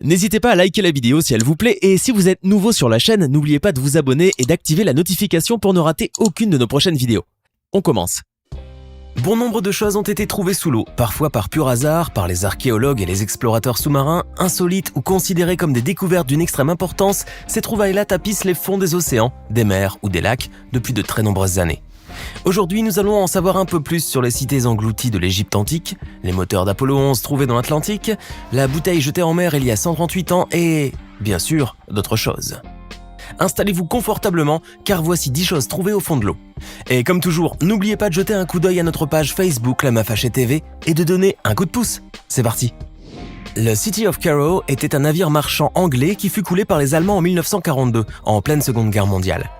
N'hésitez pas à liker la vidéo si elle vous plaît et si vous êtes nouveau sur la chaîne, n'oubliez pas de vous abonner et d'activer la notification pour ne rater aucune de nos prochaines vidéos. On commence. Bon nombre de choses ont été trouvées sous l'eau, parfois par pur hasard, par les archéologues et les explorateurs sous-marins, insolites ou considérées comme des découvertes d'une extrême importance, ces trouvailles-là tapissent les fonds des océans, des mers ou des lacs depuis de très nombreuses années. Aujourd'hui, nous allons en savoir un peu plus sur les cités englouties de l'Égypte antique, les moteurs d'Apollo 11 trouvés dans l'Atlantique, la bouteille jetée en mer il y a 138 ans et, bien sûr, d'autres choses. Installez-vous confortablement car voici 10 choses trouvées au fond de l'eau. Et comme toujours, n'oubliez pas de jeter un coup d'œil à notre page Facebook La Mafachée TV et de donner un coup de pouce. C'est parti. Le City of Cairo était un navire marchand anglais qui fut coulé par les Allemands en 1942, en pleine Seconde Guerre mondiale.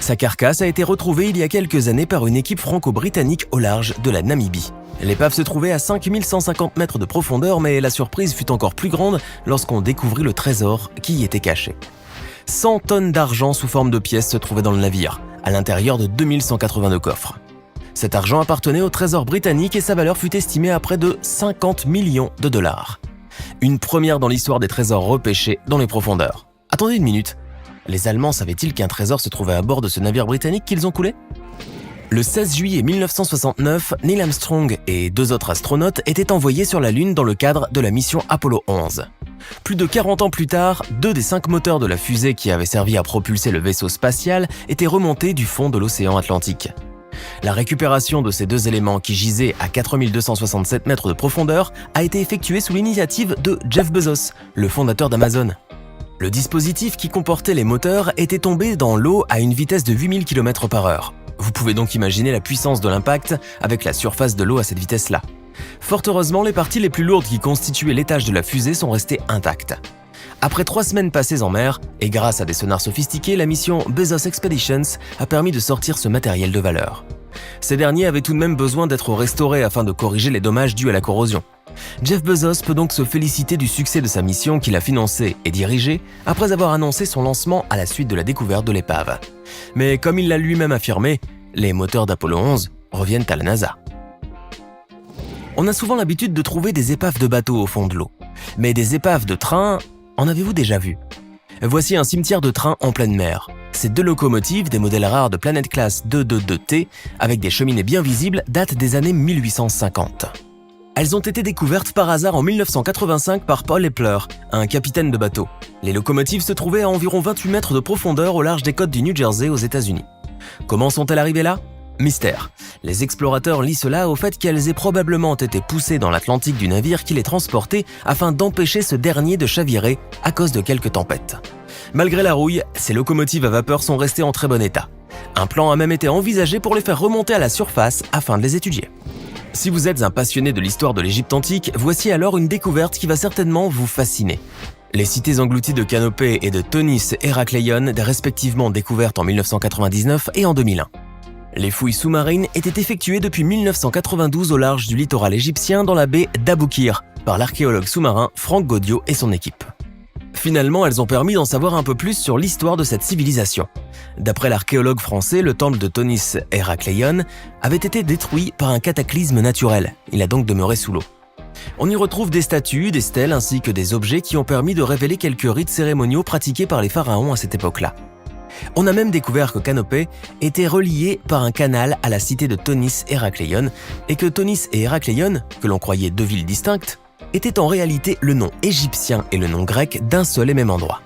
Sa carcasse a été retrouvée il y a quelques années par une équipe franco-britannique au large de la Namibie. L'épave se trouvait à 5150 mètres de profondeur, mais la surprise fut encore plus grande lorsqu'on découvrit le trésor qui y était caché. 100 tonnes d'argent sous forme de pièces se trouvaient dans le navire, à l'intérieur de 2182 coffres. Cet argent appartenait au trésor britannique et sa valeur fut estimée à près de 50 millions de dollars. Une première dans l'histoire des trésors repêchés dans les profondeurs. Attendez une minute. Les Allemands savaient-ils qu'un trésor se trouvait à bord de ce navire britannique qu'ils ont coulé ? Le 16 juillet 1969, Neil Armstrong et 2 autres astronautes étaient envoyés sur la Lune dans le cadre de la mission Apollo 11. Plus de 40 ans plus tard, 2 des 5 moteurs de la fusée qui avaient servi à propulser le vaisseau spatial étaient remontés du fond de l'océan Atlantique. La récupération de ces 2 éléments qui gisaient à 4267 mètres de profondeur a été effectuée sous l'initiative de Jeff Bezos, le fondateur d'Amazon. Le dispositif qui comportait les moteurs était tombé dans l'eau à une vitesse de 8000 km/h. Vous pouvez donc imaginer la puissance de l'impact avec la surface de l'eau à cette vitesse-là. Fort heureusement, les parties les plus lourdes qui constituaient l'étage de la fusée sont restées intactes. Après 3 semaines passées en mer, et grâce à des sonars sophistiqués, la mission Bezos Expeditions a permis de sortir ce matériel de valeur. Ces derniers avaient tout de même besoin d'être restaurés afin de corriger les dommages dus à la corrosion. Jeff Bezos peut donc se féliciter du succès de sa mission qu'il a financée et dirigée après avoir annoncé son lancement à la suite de la découverte de l'épave. Mais comme il l'a lui-même affirmé, les moteurs d'Apollo 11 reviennent à la NASA. On a souvent l'habitude de trouver des épaves de bateaux au fond de l'eau. Mais des épaves de train, en avez-vous déjà vu ? Voici un cimetière de train en pleine mer. Ces 2 locomotives, des modèles rares de Planet Class 222T, avec des cheminées bien visibles, datent des années 1850. Elles ont été découvertes par hasard en 1985 par Paul Epler, un capitaine de bateau. Les locomotives se trouvaient à environ 28 mètres de profondeur au large des côtes du New Jersey aux États-Unis. Comment sont-elles arrivées là ? Mystère. Les explorateurs lient cela au fait qu'elles aient probablement été poussées dans l'Atlantique du navire qui les transportait afin d'empêcher ce dernier de chavirer à cause de quelques tempêtes. Malgré la rouille, ces locomotives à vapeur sont restées en très bon état. Un plan a même été envisagé pour les faire remonter à la surface afin de les étudier. Si vous êtes un passionné de l'histoire de l'Égypte antique, voici alors une découverte qui va certainement vous fasciner. Les cités englouties de Canopée et de Tonis Hérakléon, respectivement découvertes en 1999 et en 2001. Les fouilles sous-marines étaient effectuées depuis 1992 au large du littoral égyptien dans la baie d'Aboukir par l'archéologue sous-marin Franck Gaudiot et son équipe. Finalement, elles ont permis d'en savoir un peu plus sur l'histoire de cette civilisation. D'après l'archéologue français, le temple de Tonis Hérakléon avait été détruit par un cataclysme naturel. Il a donc demeuré sous l'eau. On y retrouve des statues, des stèles ainsi que des objets qui ont permis de révéler quelques rites cérémoniaux pratiqués par les pharaons à cette époque-là. On a même découvert que Canopée était relié par un canal à la cité de Tonis Hérakléon et que Tonis et Hérakléon, que l'on croyait 2 villes distinctes, étaient en réalité le nom égyptien et le nom grec d'un seul et même endroit.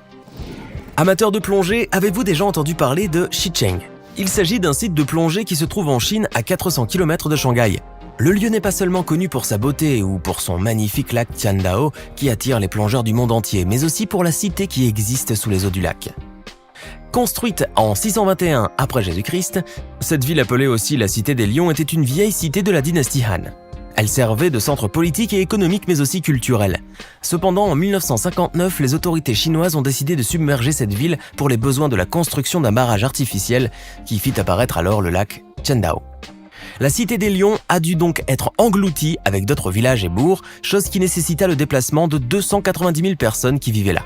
Amateurs de plongée, avez-vous déjà entendu parler de Xicheng ? Il s'agit d'un site de plongée qui se trouve en Chine à 400 km de Shanghai. Le lieu n'est pas seulement connu pour sa beauté ou pour son magnifique lac Tiandao qui attire les plongeurs du monde entier, mais aussi pour la cité qui existe sous les eaux du lac. Construite en 621 après Jésus-Christ, cette ville appelée aussi la cité des lions était une vieille cité de la dynastie Han. Elle servait de centre politique et économique mais aussi culturel. Cependant, en 1959, les autorités chinoises ont décidé de submerger cette ville pour les besoins de la construction d'un barrage artificiel qui fit apparaître alors le lac Tiandao. La cité des lions a dû donc être engloutie avec d'autres villages et bourgs, chose qui nécessita le déplacement de 290 000 personnes qui vivaient là.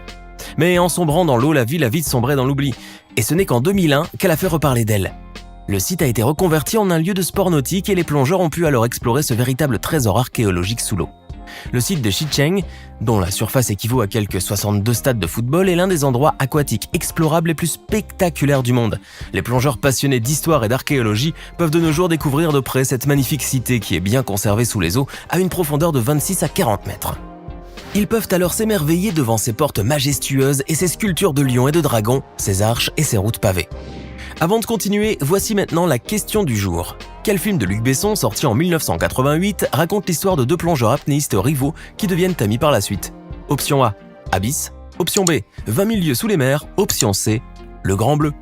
Mais en sombrant dans l'eau, la ville a vite sombré dans l'oubli. Et ce n'est qu'en 2001 qu'elle a fait reparler d'elle. Le site a été reconverti en un lieu de sport nautique et les plongeurs ont pu alors explorer ce véritable trésor archéologique sous l'eau. Le site de Xicheng, dont la surface équivaut à quelques 62 stades de football, est l'un des endroits aquatiques explorables les plus spectaculaires du monde. Les plongeurs passionnés d'histoire et d'archéologie peuvent de nos jours découvrir de près cette magnifique cité qui est bien conservée sous les eaux à une profondeur de 26 à 40 mètres. Ils peuvent alors s'émerveiller devant ses portes majestueuses et ses sculptures de lions et de dragons, ses arches et ses routes pavées. Avant de continuer, voici maintenant la question du jour. Quel film de Luc Besson, sorti en 1988, raconte l'histoire de deux plongeurs apnéistes rivaux qui deviennent amis par la suite? Option A, Abyss. Option B, 20 000 lieues sous les mers. Option C, Le Grand Bleu.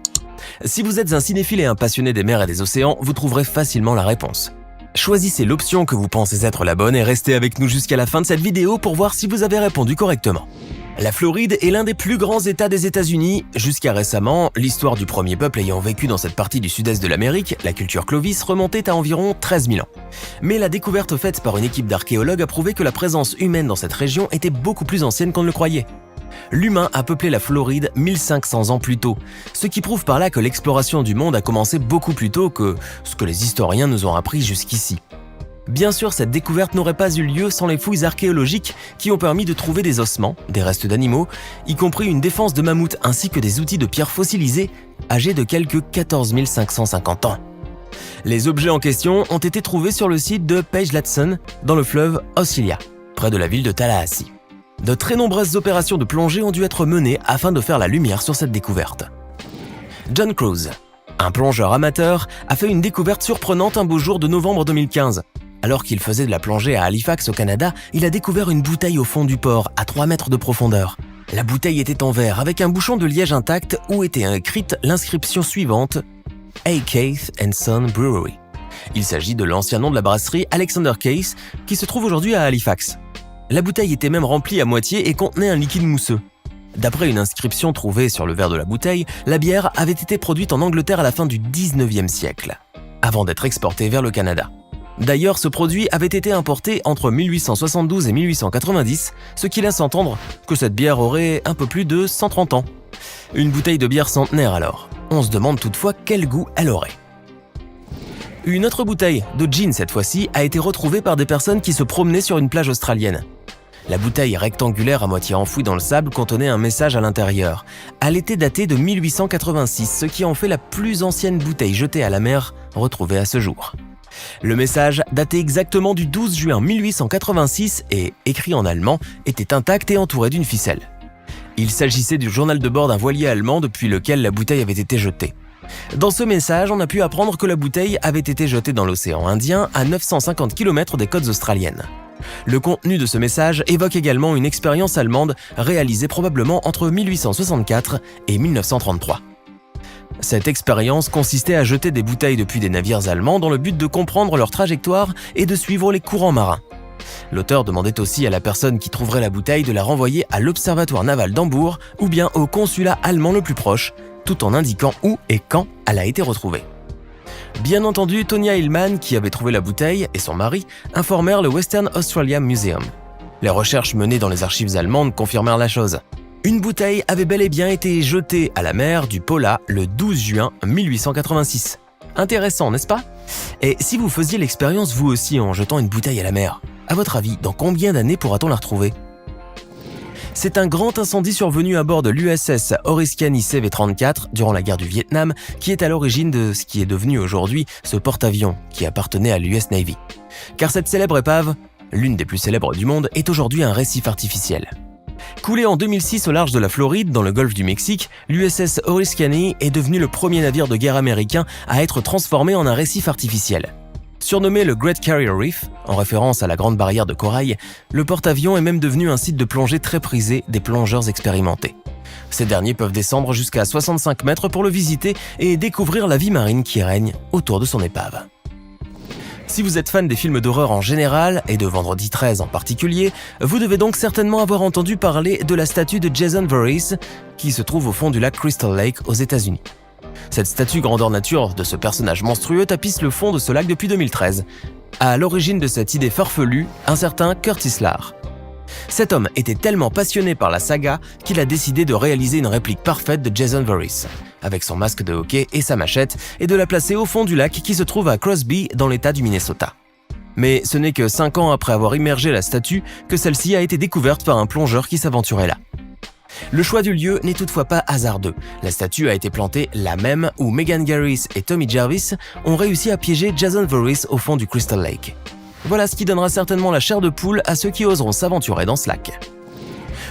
Si vous êtes un cinéphile et un passionné des mers et des océans, vous trouverez facilement la réponse. Choisissez l'option que vous pensez être la bonne et restez avec nous jusqu'à la fin de cette vidéo pour voir si vous avez répondu correctement. La Floride est l'un des plus grands États des États-Unis. Jusqu'à récemment, l'histoire du premier peuple ayant vécu dans cette partie du sud-est de l'Amérique, la culture Clovis, remontait à environ 13 000 ans. Mais la découverte faite par une équipe d'archéologues a prouvé que la présence humaine dans cette région était beaucoup plus ancienne qu'on ne le croyait. L'humain a peuplé la Floride 1500 ans plus tôt, ce qui prouve par là que l'exploration du monde a commencé beaucoup plus tôt que ce que les historiens nous ont appris jusqu'ici. Bien sûr, cette découverte n'aurait pas eu lieu sans les fouilles archéologiques qui ont permis de trouver des ossements, des restes d'animaux, y compris une défense de mammouth ainsi que des outils de pierre fossilisés âgés de quelques 14 550 ans. Les objets en question ont été trouvés sur le site de Page-Latson dans le fleuve Auxilia, près de la ville de Tallahassee. De très nombreuses opérations de plongée ont dû être menées afin de faire la lumière sur cette découverte. John Cruise, un plongeur amateur, a fait une découverte surprenante un beau jour de novembre 2015. Alors qu'il faisait de la plongée à Halifax au Canada, il a découvert une bouteille au fond du port, à 3 mètres de profondeur. La bouteille était en verre avec un bouchon de liège intact où était écrite l'inscription suivante « A. Case & Son Brewery ». Il s'agit de l'ancien nom de la brasserie Alexander Case qui se trouve aujourd'hui à Halifax. La bouteille était même remplie à moitié et contenait un liquide mousseux. D'après une inscription trouvée sur le verre de la bouteille, la bière avait été produite en Angleterre à la fin du 19e siècle, avant d'être exportée vers le Canada. D'ailleurs, ce produit avait été importé entre 1872 et 1890, ce qui laisse entendre que cette bière aurait un peu plus de 130 ans. Une bouteille de bière centenaire alors. On se demande toutefois quel goût elle aurait. Une autre bouteille, de gin cette fois-ci, a été retrouvée par des personnes qui se promenaient sur une plage australienne. La bouteille rectangulaire à moitié enfouie dans le sable contenait un message à l'intérieur. Elle était datée de 1886, ce qui en fait la plus ancienne bouteille jetée à la mer retrouvée à ce jour. Le message, daté exactement du 12 juin 1886 et écrit en allemand, était intact et entouré d'une ficelle. Il s'agissait du journal de bord d'un voilier allemand depuis lequel la bouteille avait été jetée. Dans ce message, on a pu apprendre que la bouteille avait été jetée dans l'océan Indien à 950 km des côtes australiennes. Le contenu de ce message évoque également une expérience allemande réalisée probablement entre 1864 et 1933. Cette expérience consistait à jeter des bouteilles depuis des navires allemands dans le but de comprendre leur trajectoire et de suivre les courants marins. L'auteur demandait aussi à la personne qui trouverait la bouteille de la renvoyer à l'observatoire naval d'Hambourg ou bien au consulat allemand le plus proche, tout en indiquant où et quand elle a été retrouvée. Bien entendu, Tonya Hillman, qui avait trouvé la bouteille, et son mari, informèrent le Western Australia Museum. Les recherches menées dans les archives allemandes confirmèrent la chose. Une bouteille avait bel et bien été jetée à la mer du Pola le 12 juin 1886. Intéressant, n'est-ce pas? Et si vous faisiez l'expérience vous aussi en jetant une bouteille à la mer, à votre avis, dans combien d'années pourra-t-on la retrouver? C'est un grand incendie survenu à bord de l'USS Oriskany CV-34 durant la guerre du Vietnam qui est à l'origine de ce qui est devenu aujourd'hui ce porte-avions qui appartenait à l'US Navy. Car cette célèbre épave, l'une des plus célèbres du monde, est aujourd'hui un récif artificiel. Coulé en 2006 au large de la Floride, dans le golfe du Mexique, l'USS Oriskany est devenu le premier navire de guerre américain à être transformé en un récif artificiel. Surnommé le Great Barrier Reef, en référence à la grande barrière de corail, le porte-avions est même devenu un site de plongée très prisé des plongeurs expérimentés. Ces derniers peuvent descendre jusqu'à 65 mètres pour le visiter et découvrir la vie marine qui règne autour de son épave. Si vous êtes fan des films d'horreur en général, et de Vendredi 13 en particulier, vous devez donc certainement avoir entendu parler de la statue de Jason Voorhees, qui se trouve au fond du lac Crystal Lake aux États-Unis. Cette statue grandeur nature de ce personnage monstrueux tapisse le fond de ce lac depuis 2013. À l'origine de cette idée farfelue, un certain Curtis Larr. Cet homme était tellement passionné par la saga qu'il a décidé de réaliser une réplique parfaite de Jason Voorhees, avec son masque de hockey et sa machette, et de la placer au fond du lac qui se trouve à Crosby dans l'état du Minnesota. Mais ce n'est que 5 ans après avoir immergé la statue que celle-ci a été découverte par un plongeur qui s'aventurait là. Le choix du lieu n'est toutefois pas hasardeux. La statue a été plantée là même où Megan Garris et Tommy Jarvis ont réussi à piéger Jason Voorhees au fond du Crystal Lake. Voilà ce qui donnera certainement la chair de poule à ceux qui oseront s'aventurer dans ce lac.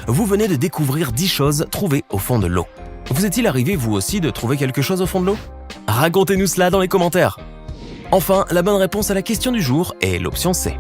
Vous venez de découvrir 10 choses trouvées au fond de l'eau. Vous est-il arrivé vous aussi de trouver quelque chose au fond de l'eau? Racontez-nous cela dans les commentaires. Enfin, la bonne réponse à la question du jour est l'option C.